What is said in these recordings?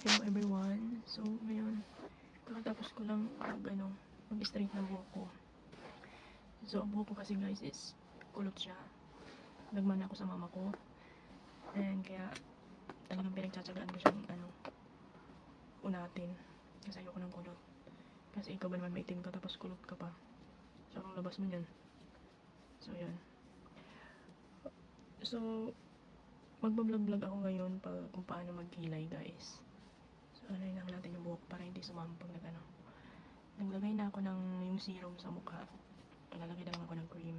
Hello everyone. So, ngayon, kakatapos ko lang mag-straight ng buhok ko. So, ang buhok ko kasi guys is kulot siya. Nagmana ako sa mama ko. And kaya, talagang pinagtsatsagaan ko siyang unatin. Kasi ayoko ng kulot. Kasi ikaw ba naman maitim ka tapos kulot ka pa. So, ang labas mo yan. So, yan. So, magbablog-vlog ako ngayon kung paano magkilay guys. So, ano lang natin yung buhok para hindi sumampag na Naglagay na ako ng yung serum sa mukha. Nalalagay na lang ako ng cream.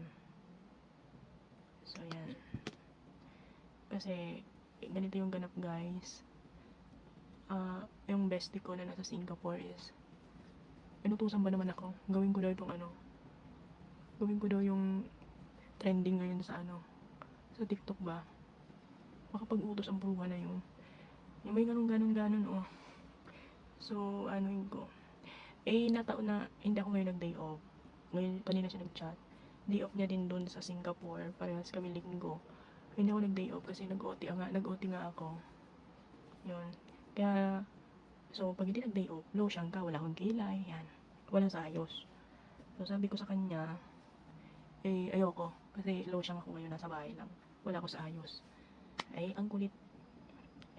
So, yan. Kasi, ganito yung ganap guys. Yung bestie ko na nasa Singapore is, inutusan ba naman ako? Gawin ko daw gawin ko daw yung trending ngayon sa sa TikTok ba? Makapag-utos ang bruha na yung may ganun oh. So, yun ko. Nataon na hindi ako ngayon nag-day off. Ngayon, kanina siya nag-chat. Day off niya din doon sa Singapore. Parehas kami linggo. Hindi ako nag-day off kasi nag-OT nga ako. Yun. Kaya, so, pag hindi nag-day off, lotion ka, wala akong kilay, yan. Wala sa ayos. So, sabi ko sa kanya, ayoko. Kasi lotion ako ngayon, nasa bahay lang. Wala ako sa ayos. Ang kulit.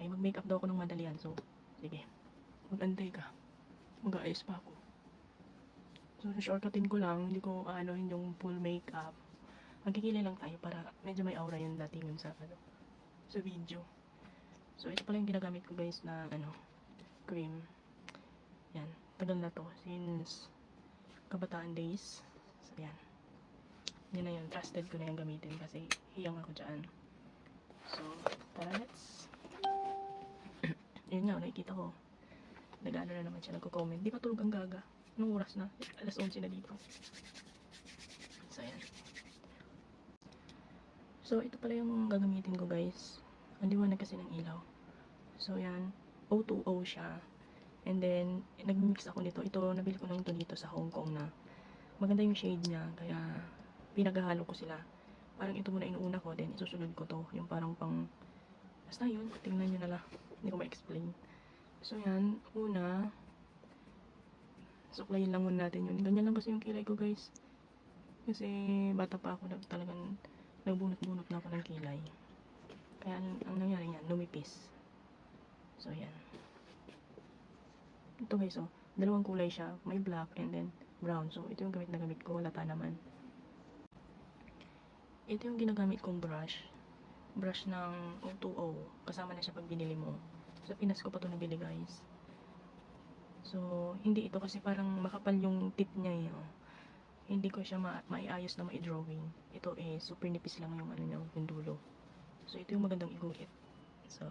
Mag-makeup daw ako ng madalian. So, sige. Mag-antay ka. Mag-aayos pa ako. So, shortcutin ko lang. Hindi ko yung full makeup. Magkikilay lang tayo para medyo may aura yung datingan sa sa video. So, ito pala yung ginagamit ko guys na cream. Yan. Tagal na to. Since kabataan days. So, yan. Yan na yun. Trusted ko na yung gamitin kasi hiyang ako dyan. So, tara let's. Yun nga, nakikita ko. Nag-ano na naman siya, nagko-comment. Di pa tulog ang gaga. Anong oras na? Alas 11 na dito. So, yan. So, ito pala yung gagamitin ko guys. Ang liwanag kasi ng ilaw. So, yan. O2O siya. And then, nag-mix ako nito. Ito, nabili ko lang ito dito sa Hong Kong na. Maganda yung shade niya. Kaya, pinaghahalo ko sila. Parang ito muna inuuna ko. Then, isusunod ko to. Yung parang basta yun. Tingnan nyo na lang. Hindi ko ma-explain. So, yan. Una, suklayin lang muna natin yun. Ganyan lang kasi yung kilay ko guys. Kasi bata pa ako talagang nagbunot-bunot na ako ng kilay. Kaya ang nangyari yan, lumipis. So yan. Ito guys oh, dalawang kulay siya. May black and then brown. So ito yung gamit na gamit ko, halata naman. Ito yung ginagamit kong brush. Brush ng O2O. Kasama na siya pag binili mo. Sa Pinas ko pa ito nabili guys. So, hindi ito kasi parang makapal yung tip niya oh. Hindi ko siya maiayos na mai-drawing. Ito super nipis lang yung niya, yung dulo. So, ito yung magandang iguhit. So,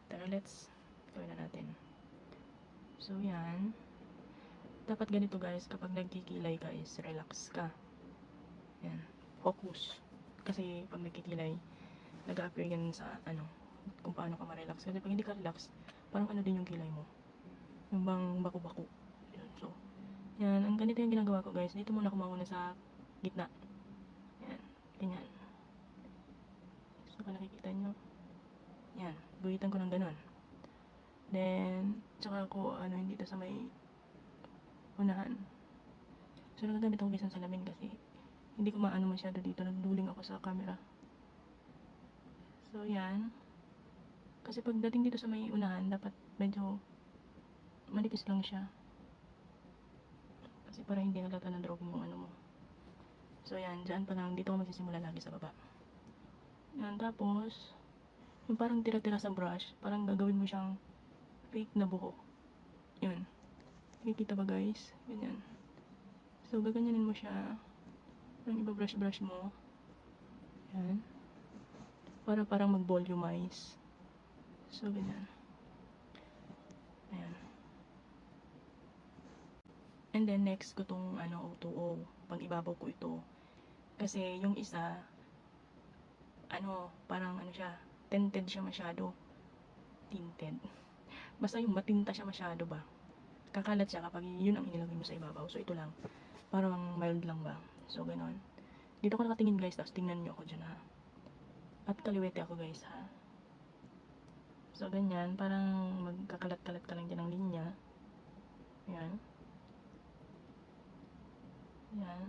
tara let's gawin na natin. So, yan. Dapat ganito guys, kapag nagkikilay ka is relax ka. Yan. Focus. Kasi pag nagkikilay, nag-appear yan sa kung paano ka ma-relax. Kasi pag hindi ka relax, parang din yung kilay mo. Yung bang baku-baku. So, yan. Ang ganito yung ginagawa ko guys. Dito muna ako mauna sa gitna. Yan. Ganyan. So, kung nakikita nyo. Yan. Guhitan ko ng ganun. Then, tsaka ako, hindi ito sa may unahan. So, nagagamit ako guys ng salamin kasi hindi ko maano masyado dito. Nagduling ako sa camera. So, yan. Kasi pagdating dito sa may unahan, dapat medyo manipis lang siya. Kasi para hindi nalata na drawing yung mo. So, yan. Diyan pa lang. Dito ako magsisimula lagi sa baba. Yan. Tapos, yung parang tira-tira sa brush, parang gagawin mo siyang fake na buhok. Yun. Nakikita ba guys? Ganyan. So, gaganyanin mo siya. Parang iba-brush-brush mo. Yan. Para parang mag-volumize. So, ganyan. Ayan. And then, next ko tong O2O. Pang ibabaw ko ito. Kasi, yung isa, parang siya, tinted siya masyado. Tinted. Basta yung matinta siya masyado ba. Kakalat siya kapag yun ang inilagay mo sa ibabaw. So, ito lang. Parang mild lang ba. So, ganon. Dito ko nakatingin guys. Tapos, tingnan nyo ako dyan ha. At kaliwete ako guys ha. So, ganyan. Parang magkakalat-kalat ka lang dyan ng linya. Ayan. Ayan.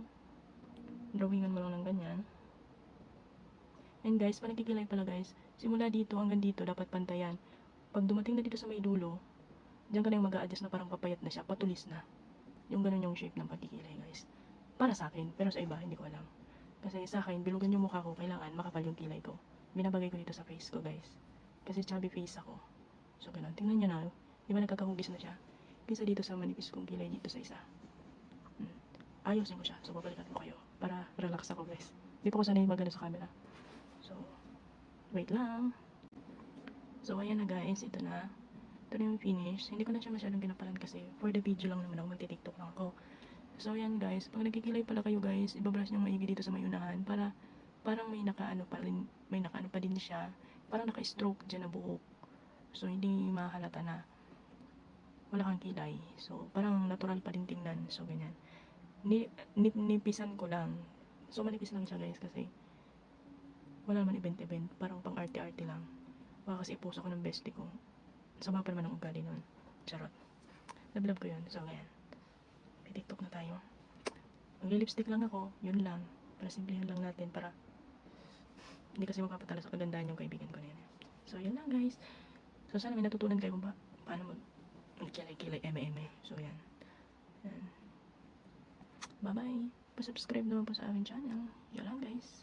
Drawingan mo lang ng ganyan. And guys, pag nagkikilay pala guys, simula dito hanggang dito dapat pantayan. Pag dumating na dito sa may dulo, diyan ka na yung mag-a-adjust na parang papayat na siya, patulis na. Yung ganun yung shape ng pagkikilay guys. Para sa akin, pero sa iba, hindi ko alam. Kasi sa akin, bilugan yung mukha ko, kailangan makapal yung kilay ko. Binabagay ko dito sa face ko guys. Kasi chubby face ako. So ganun, tingnan nyo na. Di ba nagkakahugis na siya? Kaysa dito sa manipis kong kilay dito sa isa. Ayusin ko siya. So babalikan ko kayo. Para relax ako guys. Di pa ko sanay magano sa camera. So, wait lang. So, ayan na guys. Ito na. Ito na yung finish. Hindi ko na siya masyadong ginapalan kasi for the video lang naman ako. Magti-tiktok lang ako. So, ayan guys. Pag nagkikilay pala kayo guys, ibabrush nyo maigi dito sa may unahan para parang may nakaano pa rin, may nakaano pa din siya. Parang naka-stroke dyan na buhok. So, hindi mahalata na wala kang kilay. So, parang natural pa din tingnan. So, ganyan. Nipisan ko lang. So, manipis lang siya guys kasi wala naman event-event. Parang pang arte-arte lang. Baka kasi ipost ako ng bestie ko. Sama pa naman ang ugali nun. Charot. Love ko yun. So, ganyan. May TikTok na tayo. Mag-lipstick lang ako. Yun lang. Para simplihan lang natin. Para hindi kasi mapapatala sa kagandahan yung kaibigan ko na yun. So, yun lang guys. So, sana may natutunan kayo ba paano mag-kilay-kilay eme-eme. So, yan. Yan. Bye-bye. Pa-subscribe naman po sa aking channel. Yun lang guys.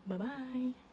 Bye-bye!